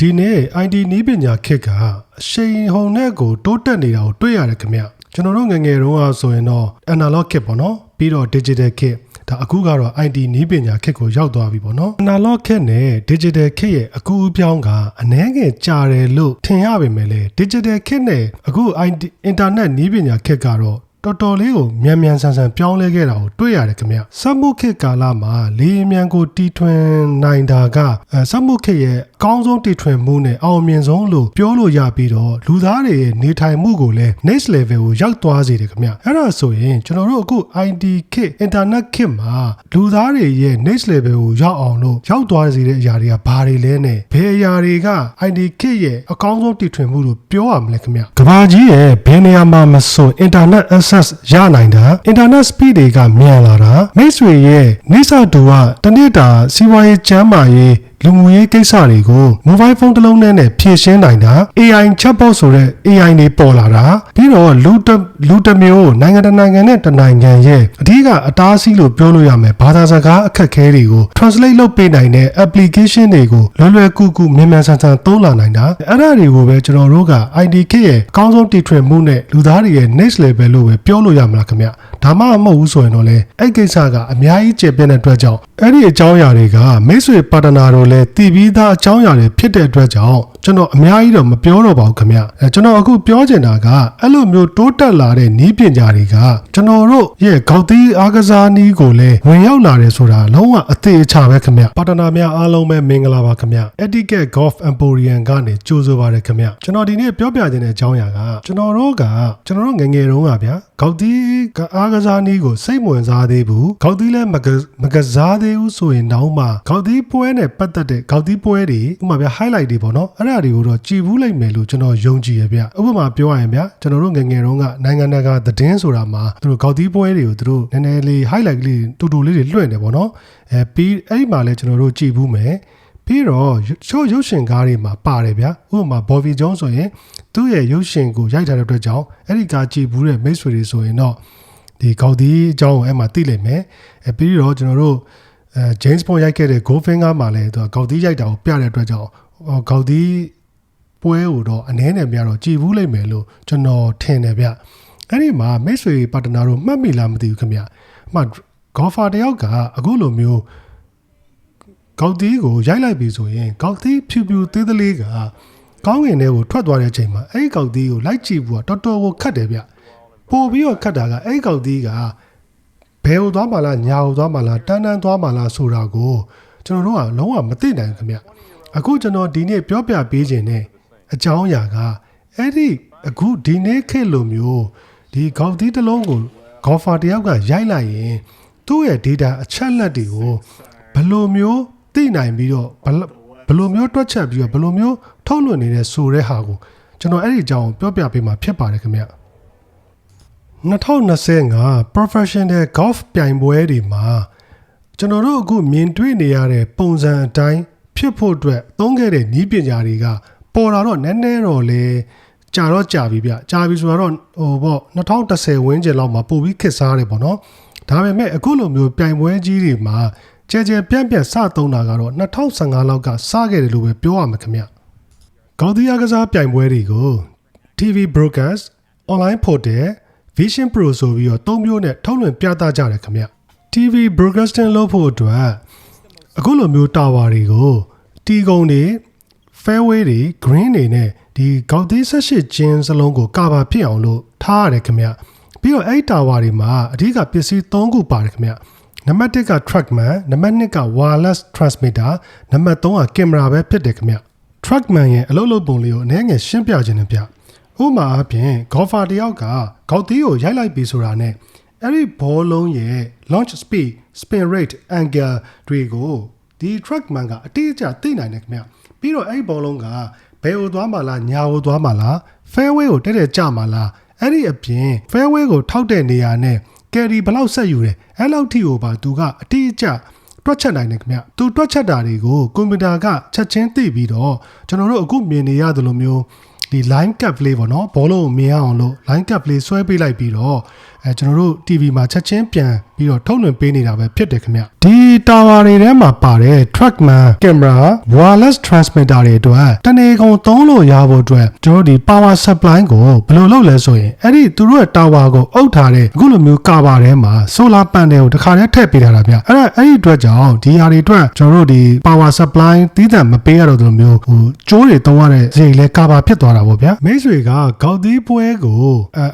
ဒီနေ့ ID နည်းပညာခေတ်ကအရှိန်ဟုန်နဲ့ကိုတိုးတက်နေတာကိုတွေ့ရတယ်ခင်ဗျကျွန်တော်တို့ငယ်ငယ်တုန်းကဆိုရင်တော့ analog ခေတ်ပေါ့နော်ပြီးတော့ digital ခေတ်ဒါအခုကတော့ ID နည်းပညာခေတ်ကိုရောက်သွားပြီပေါ့နော် analog ခေတ်နဲ့ digital ခေတ်ရဲ့အကူအပြောင်းကအနည်းငယ်ကြာတယ်လို့ထင်ရပေမဲ့လေ digital ခေတ်နဲ့အခု ID internet နည်းပညာခေတ်ကတော့တော်တော်လေးကိုမြန်မြန်ဆန်ဆန်ပြောင်းလဲခဲ့တာကိုတွေ့ရတယ်ခင်ဗျစက်မှုခေတ်ကာလမှာလေမြန်ကိုတီထွင်နိုင်တာကစက်မှုခေတ်ရဲ့အကောင်းဆုံးတီထွင်မှုနဲ့အောင်မြင်ဆုံးလို့ပြောလို့ရပြီးတော့လူသားတွေရဲ့နေထိုင်မှုကိုလည်း next level ကိုရောက်သွားစေတယ်ခင်ဗျအဲ့ဒါဆိုရင်ကျွန်တော်တို့အခု ID ခေတ် internet ခေတ်မှာလူသားတွေရဲ့ next level ကိုရောက်အောင်လို့ရောက်သွားစေတဲ့အရာတွေကဘာတွေလဲနဲ့ဘယ်အရာတွေက ID ခေတ်ရဲ့အကောင်းဆုံးတီထွင်မှုလို့ပြောရမလဲခင်ဗျကမ္ဘာကြီးရဲ့ဘယ်နေရာမှာမဆို internetရနိုင်တာ internet speed တွေကမြန်လာတာမိတ်ဆွေရဲ့နေစာတူကတနေ့တာစီးပွားရေးကျန်းမာရေးလူမှုရေးကိစ္စတွေကို mobile phone တစ်လုံးနဲ့ဖြည့်ရှင်းနိုင်တာ AI chatbot ဆိုတဲ့ AI တွေပေါ်လာတာပြီးတော့လူတစ်မျိုးနိုင်ငံတစ်နိုင်ငံနဲ့တစ်နိုင်ငံရဲ့အဓိကအတားအဆီးလို့ပြောလို့ရမယ်ဘာသာစကားအခက်အခဲတွေကို translate လုပ်ပေးနိုင်တဲ့ application တွေကိုလွယ်ကူကူမြန်မြန်ဆန်ဆန်သုံးလာနိုင်တာအဲ့ဒါတွေကိုပဲကျွန်တော်တို့က IDK ရဲ့အကောင်းဆုံးတီထွင်မှုနဲ့လူသားတွေရဲ့ next level လို့ပဲပြောလို့ရမလားခင်ဗျဒါမှမဟုတ်ဘူးဆိုရင်တော့လေအဲ့ကိစ္စကအများကြီးကျေပြည့်တဲ့အတွက်ကြောင့်အဲ့ဒီအကြောင်းအရာတွေကမိတ်ဆွေပါတနာတို့လည်းတည်ပြီးသားအကြောင်းအရာတွေဖြစ်တဲ့အတွက်ကြောင့်ကျွန်တော်အများကြီးတော့မပြောတော့ပါဘူးခင်ဗျကျွန်တော်အခုပြောချင်တာကအဲ့လိုမျိုးတိုးတက်လာတဲ့နည်းပညာတွေကကျွန်တော်တို့ရဲ့ဂေါက်သီးအားကစားနည်းကိုလည်းဝင်ရောက်လာတယ်ဆိုတာလုံးဝအသေးအချပဲခင်ဗျပါတနာများအားလုံးပဲမင်္ဂလာပါခင်ဗျ Etiquette Golf Emporium ကနေကြိုဆိုပါရခင်ဗျကျွန်တော်ဒီနေ့ပြောပြခြင်းတဲ့အကြောင်းအရာကကျွန်တော်တို့ငယ်ငယ်တုန်းကဗျာဂေါက်သီးအားကစားနည်းကိုစိတ်ဝင်စားသေးဘူးဂေါက်သီးလည်းမကစားသေးဘူးဆိုရင်တော့မှဂေါက်သီးပွဲနဲ့ပတ်သက်တဲ့ဂေါက်သီးပွဲတွေဥပမာဗျာ highlight တွေပေါ့နော်အဲ့ဒါတွေကိုတော့ကြည်ဘူးလိုက်မယ်လို့ကျွန်တော်ယုံကြည်ရဗျဥပမာပြောရရင်ဗျာကျွန်တော်တို့ငယ်ငယ်တုန်းကနိုင်ငံတကာသတင်းဆိုတာမှာသူတို့ဂေါက်သီးပွဲတွေကိုသူတို့နည်းနည်းလေး highlight ကလေးတူတူလေးတွေလွှင့်တယ်ပေါ့နော်ပြီးအဲ့ဒီမှာလည်းကျွန်တော်တို့ကြည်ဘူးမယ်ပြီးတော့ရုပ်ရှင်ကားတွေမှာပါတယ်ဗျာဥပမာ Bobby Jones ဆိုရင်သူ့ရဲ့ရုပ်ရှင်ကိုရိုက်ထားတဲ့အတွက်ကြောင့်အဲ့ဒီကားကြည်ဘူးတဲ့မိတ်ဆွေတွေဆိုရင်တော့ဒီဂေါက်သီးအကြောင်းကိုအဲ့မှာသိလိမ့်မယ်ပြီးတော့ကျွန်တော်တို့James Bond ရိုက်ခဲ့တဲ့ Goldfinger မှာလည်းသူကဂေါက်သီးရိုက်တာကိုပြတဲ့အတွက်ကြောင့်ဂေါက်သီးပွဲကိုတော့အနည်းနဲ့များတော့ကြည်ဘူးလိမ့်မယ်လို့ကျွန်တော်ထင်တယ်ဗျအဲ့ဒီမှာမိတ်ဆွေပါတနာတို့မှတ်မိလားမသိဘူးခင်ဗျအမှ golfer တယောက်ကအခုလိုမျိုးဂေါက်သီးကိုရိုက်လိုက်ပြီဆိုရင်ဂေါက်သီးဖြူဖြူသေးသေးလေးကကောင်းကင်ထဲကိုထွက်သွားတဲ့အချိန်မှာအဲ့ဒီဂေါက်သီးကိုလိုက်ကြည့်ဖို့ကတော်တော်ကိုခက်တယ်ဗျပို့ပြီးတော့ခက်တာကအဲ့ဒီဂေါက်သီးကဘယ်ကိုသွားမှလားညာကိုသွားမှလားတန်းသွားမှလားဆိုတာကိုကျွန်တော်တို့ကလုံးဝမသိနိုင်ဘူးခင်ဗျအခုကျွန်တော်ဒီနေ့ပြောပြပေးခြင်းနဲ့အကြောင်းအရာကအဲ့ဒီအခုဒီနေ့ခေတ်လိုမျိုးဒီဂေါက်သီးတစ်လုံးကို golfer တယောက်ကရိုက်လိုက်ရင်သူ့ရဲ့ data အချက်လက်တွေကိုဘယ်လိုမျိုးသိနိုင်ပြီးတော့ဘယ်လိုမျိုးတွက်ချက်ပြီးတော့ဘယ်လိုမျိုးထုတ်လွှင့်နေတဲ့ဆိုတဲ့ဟာကိုကျွန်တော်အဲ့ဒီအကြောင်းပြောပြပေးမှာဖြစ်ပါတယ်ခင်ဗျ2025 professional golf ပြိုင်ပွဲတွေမှာကျွန်တော်တို့အခုမြင်တွေ့နေရတဲ့ပုံစံအတိုင်းဖြစ်ဖို့အတွက်သုံးခဲ့တဲ့နည်းပညာတွေကပေါ်လာတော့နည်းနည်းတော့လေကြာပြီဗျကြာပြီဆိုတော့2010ဝန်းကျင်လောက်မှာပို့ပြီးခက်စားတယ်ပေါ့နော်ဒါပေမဲ့အခုလိုမျိုးပြိုင်ပွဲကြီးတွေမှာကြဲပြန့်စသုံးတာကတော့2015လောက်ကစခဲ့တယ်လို့ပဲပြောရမှာခင်ဗျဂေါက်သီးအားကစားပြိုင်ပွဲတွေကို TV broadcast online portal Vision Pro ဆိုပြီးတော့၃မျိုးနဲ့ထုတ်လွှင့်ပြသကြတယ်ခင်ဗျ TV broadcasting လုပ်ဖို့အတွက်အခုလိုမျိုးတာဝါတွေကိုတီကုံတွေ fairway တွေ green တွေနဲ့ဒီဂေါက်သီး18ကျင်းစလုံးကိုကာဗာဖြစ်အောင်လို့ထားရတယ်ခင်ဗျပြီးတော့အဲ့တာဝါတွေမှာအဓိကပစ္စည်း၃ခုပါတယ်ခင်ဗျနံပါတ်1က trackman နံပါတ်2က wireless transmitter နံပါတ်3က camera ပဲဖြစ်တယ်ခင်ဗျ trackman ရဲ့အလုပ်လုပ်ပုံလေးကိုအနည်းငယ်ရှင်းပြခြင်းနဲ့ဗျဥပမာအပြင် golfer တယောက်ကဂေါက်သီးကိုရိုက်လိုက်ပြီဆိုတာနဲ့အဲ့ဒီဘောလုံးရဲ့ launch speed spin rate angle တွေကိုဒီ trackman ကအတိအကျသိနိုင်တယ်ခင်ဗျပြီးတော့အဲ့ဒီဘောလုံးကဘယ်ကိုသွားမှလားညာကိုသွားမှလား fairway ကိုတက်ကျမှလားအဲ့ဒီအပြင် fairway ကိုထောက်တဲ့နေရာနဲ့ carry ဘယ်လောက်ဆက်ယူတယ်အဲ့လောက်ထိကိုပါသူကအတိအကျတွက်ချက်နိုင်တယ်ခင်ဗျသူတွက်ချက်တာတွေကိုကွန်ပျူတာကချက်ချင်းသိပြီးတော့ကျွန်တော်တို့အခုမြင်နေရသလိုမျိုးဒီ line cap လေးပေါ့နော်ဘောလုံးကိုမြင်အောင်လို့ line cap လေးဆွဲပေးလိုက်ပြီးတော့ ကျွန်တော်တို့ TV မှာချက်ချင်းပြန်ပြီးတော့ထုတ်လွှင့်ပေးနေတာပဲဖြစ်တယ်ခင်ဗျဒီတာဝါတွေထဲမှာပါတဲ့ Trackman camera wireless transmitter တွေအတွက်တနေကုန်သုံးလို့ရဖို့အတွက်ကျွန်တော်ဒီ power supply ကိုဘယ်လိုလုပ်လဲဆိုရင်အဲ့ဒီသူတို့ရဲ့တာဝါကိုအုပ်ထားတဲ့အခုလိုမျိုးကာဘာထဲမှာ solar panel ကိုတစ်ခါတည်းထည့်ပေးထားတာဗျအဲ့ဒီအတွက်ကြောင့်ဒီဟာတွေအတွက်ကျွန်တော်တို့ဒီ power supply သီးသန့်မပေးရတော့သလိုမျိုးကျိုးတွေသုံးရတဲ့ဈေးလဲကာဘာဖြစ်သွားတာပေါ့ဗျာမိတ်ဆွေကကောက်သီးပွဲကို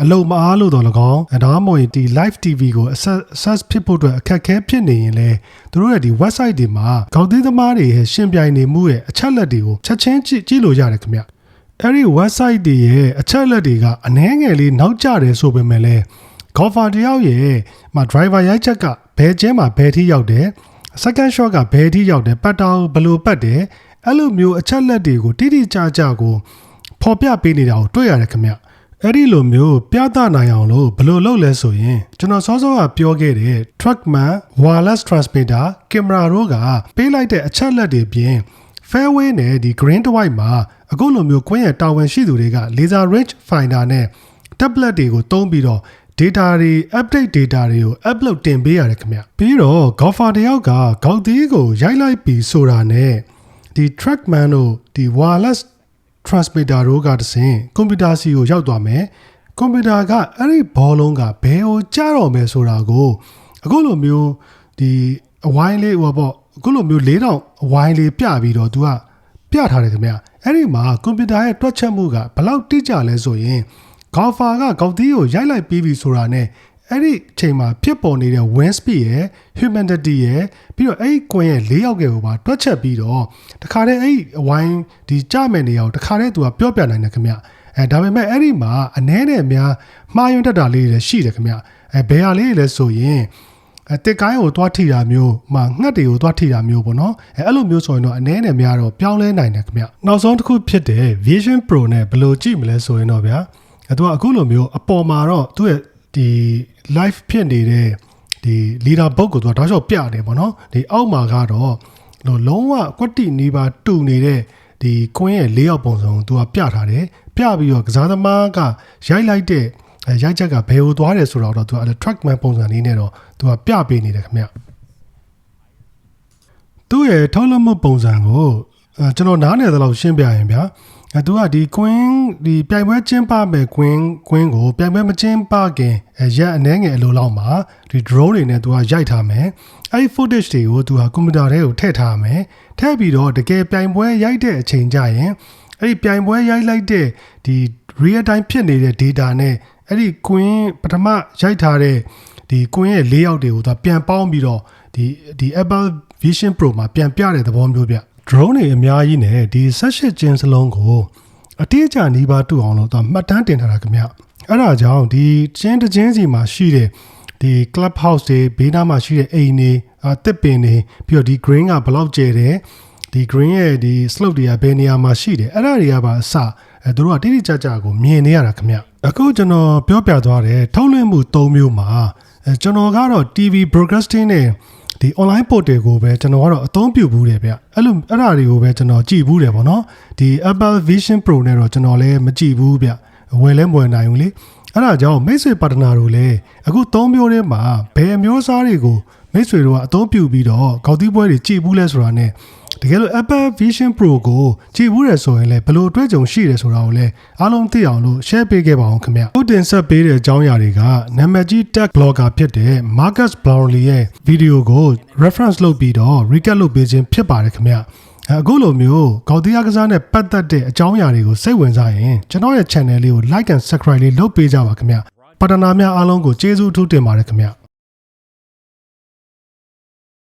အလုံးမအားလို့တော့၎င်းဒါမှမဟုတ်ဒီ live TV ကို access ဖြစ်ဖို့အတွက်အခက်အခဲဖြစ်နေရင်လဲသူတို့ရဲ့ဒီ website တွေမှာကောက်သီးသမားတွေရဲ့ရှင်ပြိုင်နေမှုရဲ့အချက်လက်တွေကိုချက်ချင်းကြည့်လို့ရတယ်ခင်ဗျအဲ့ဒီ website တွေရဲ့အချက်လက်တွေကအနည်းငယ်လေးနောက်ကျတယ်ဆိုပေမဲ့လဲ golfer တယောက်ရဲ့driver ရိုက်ချက်ကဘယ်ကျင်းမှာဘယ်ထိရောက်တယ် second shot ကဘယ်ထိရောက်တယ်ပတ်တာကိုဘယ်လိုပတ်တယ်အဲ့လိုမျိုးအချက်လက်တွေကိုတိတိကျကျကိုဖော်ပြပေးနေတာကိုတွေ့ရတယ်ခင်ဗျအဲ့ဒီလိုမျိုးပြသနိုင်အောင်လို့ဘယ်လိုလုပ်လဲဆိုရင်ကျွန်တော်စောစောကပြောခဲ့တဲ့ Trackman wireless transmitter camera တို့ကပေးလိုက်တဲ့အချက်လက်တွေပြင် fairway နဲ့ဒီ green တစ်ဝိုက်မှာအခုလိုမျိုးကွင်းရဲ့တာဝန်ရှိသူတွေက laser range finder နဲ့ tablet တွေကိုသုံးပြီးတော့ data တွေ update data တွေကို upload တင်ပေးရတယ်ခင်ဗျပြီးတော့ golfer တယောက်ကဂေါက်သီးကိုရိုက်လိုက်ပြီးဆိုတာနဲ့ဒီ Trackman တို့ဒီ wireless transmitter တို့ကတဆင့်ကွန်ပျူတာစီကိုရောက်သွားမယ်ကွန်ပျူတာကအဲ့ဒီဘောလုံးကဘယ်ကိုကျတော့မယ်ဆိုတာကိုအခုလိုမျိုးဒီအဝိုင်းလေးဟောပေါ့အခုလိုမျိုး4000အဝိုင်းလေးပြပြီးတော့သူကပြထားတယ်ခင်ဗျအဲ့ဒီမှာကွန်ပျူတာရဲ့တွက်ချက်မှုကဘယ်လောက်တိကျလဲဆိုရင်ဂေါ်ဖာကဂေါက်သီးကိုရိုက်လိုက်ပြီးပြီဆိုတာနဲ့အဲ့ဒီအချိန်မှာဖြစ်ပေါ်နေတဲ့ wind speed ရယ် humidity ရယ်ပြီးတော့အဲ့ဒီကွင်းရဲ့၄ယောက်ကကိုပါတွက်ချက်ပြီးတော့တခါတည်းအဲ့ဒီအဝိုင်းဒီကြမဲ့နေအောင်တခါတည်းသူကပြောပြနိုင်တယ်ခင်ဗျဒါပေမဲ့အဲ့ဒီမှာအနည်းနဲ့အများမှားယွင်းတတ်တာလေးတွေရှိတယ်ခင်ဗျဘယ်ဟာလေးလဲဆိုရင်တစ်ကိုင်းကိုသွားထိတာမျိုးငှက်တွေကိုသွားထိတာမျိုးပေါ့နော်အဲ့လိုမျိုးဆိုရင်တော့အနည်းနဲ့များတော့ပြောင်းလဲနိုင်တယ်ခင်ဗျနောက်ဆုံးတစ်ခုဖြစ်တဲ့ Vision Pro နဲ့ဘယ်လိုကြည့်မလဲဆိုရင်တော့ဗျာသူကအခုလိုမျိုးအပေါ်မှာတော့သူ့ရဲ့ဒီ live ဖြစ်နေတဲ့ဒီ leader board ကိုသူကတောက်လျှောက်ပြတယ်ပေါ့နော်ဒီအောက်မှာကတော့လုံးဝကွက်တိနီးပါတူနေတဲ့ဒီကွင်းရဲ့၄ယောက်ပုံစံကိုသူကပြထားတယ်ပြပြီးတော့ကစားသမားကရိုက်လိုက်တဲ့ရိုက်ချက်ကဘယ်ကိုသွားတယ်ဆိုတော့သူက Trackman ပုံစံလေးနဲ့တော့သူကပြပေးနေတယ်ခင်ဗျသူ့ရဲ့ထုတ်လုပ်မှုပုံစံကိုကျွန်တော်နားနေသလောက်ရှင်းပြရင်ဗျာသူကဒီကွင်းဒီပြိုင်ပွဲကျင်းပမဲ့ကွင်းကိုပြိုင်ပွဲမကျင်းပခင်ရက်အနည်းငယ်အလိုလောက်မှာဒီ drone တွေနဲ့သူကရိုက်ထားမယ်အဲ့ဒီ footage တွေကိုသူကကွန်ပျူတာထဲကိုထည့်ထားမယ်ထည့်ပြီးတော့တကယ်ပြိုင်ပွဲရိုက်တဲ့အချိန်ကျရင်အဲ့ဒီပြိုင်ပွဲရိုက်လိုက်တဲ့ဒီ real time ဖြစ်နေတဲ့ data နဲ့အဲ့ဒီကွင်းပထမရိုက်ထားတဲ့ဒီကွင်းရဲ့၄ယောက်တွေကိုသူပြန်ပေါင်းပြီးတော့ဒီ Apple Vision Pro မှာပြန်ပြတဲ့သဘောမျိုးဗျ drone တွေအများကြီးနဲ့ဒီ18ကျင်းစလုံးကိုအတိအကျနီးပါးတူအောင်လို့သူမှတ်တမ်းတင်ထားတာခင်ဗျအဲ့ဒါကြောင့်ဒီကျင်းတစ်ကျင်းစီမှာရှိတဲ့ဒီ club house တွေဘေးနားမှာရှိတဲ့အိမ်တွေတစ်ပင်တွေပြီးတော့ဒီ green ကဘယ်လောက်ကျယ်တယ်ဒီ green ရဲ့ဒီ slope တွေကဘယ်နေရာမှာရှိတယ်အဲ့ဒါတွေကပါအစသူတို့ကတိတိကျကျကိုမြင်နေရတာခင်ဗျအခုကျွန်တော်ပြောပြသွားတယ်ထုတ်လွှင့်မှု၃မျိုးမှာကျွန်တော်ကတော့ TV broadcasting နဲ့ဒီ online portal ကိုပဲကျွန်တော်ကတော့အသုံးပြုဘူးတယ်ဗျအဲ့ဒါတွေကိုပဲကျွန်တော်ကြည့်ဘူးတယ်ပေါ့နော်ဒီ Apple Vision Pro နဲ့တော့ကျွန်တော်လည်းမကြည့်ဘူးဗျဝယ်လဲမဝယ်နိုင်ဘူးလေအဲ့ဒါကြောင့်မိတ်ဆွေပါတနာတို့လည်းအခု၃မျိုးထဲမှာဘယ်အမျိုးအစားတွေကိုမိတ်ဆွေတို့ကအသုံးပြုပြီးတော့ဂေါက်သီးပွဲတွေကြည့်ဘူးလဲဆိုတာနဲ့တကယ်လို့ Apple Vision Pro ကိုကြည့်ဘူးတယ်ဆိုရင်လည်းဘယ်လိုအတွေ့အကြုံရှိတယ်ဆိုတာကိုလည်းအားလုံးသိအောင်လို့ share ပေးခဲ့ပါအောင်ခင်ဗျ။တင်ဆက်ပေးတဲ့အကြောင်းအရာတွေကနာမည်ကြီး tech blogger ဖြစ်တဲ့ Marcus Brownlee ရဲ့ video ကို reference လုပ်ပြီးတော့ recap လုပ်ပေးခြင်းဖြစ်ပါတယ်ခင်ဗျ။အခုလိုမျိုးဂေါက်သီးအားကစားနဲ့ပတ်သက်တဲ့အကြောင်းအရာတွေကိုစိတ်ဝင်စားရင်ကျွန်တော်ရဲ့ channel လေးကို like and subscribe လေးလုပ်ပေးကြပါခင်ဗျ။ပါတနာများအားလုံးကိုကျေးဇူးအထူးတင်ပါတယ်ခင်ဗျ။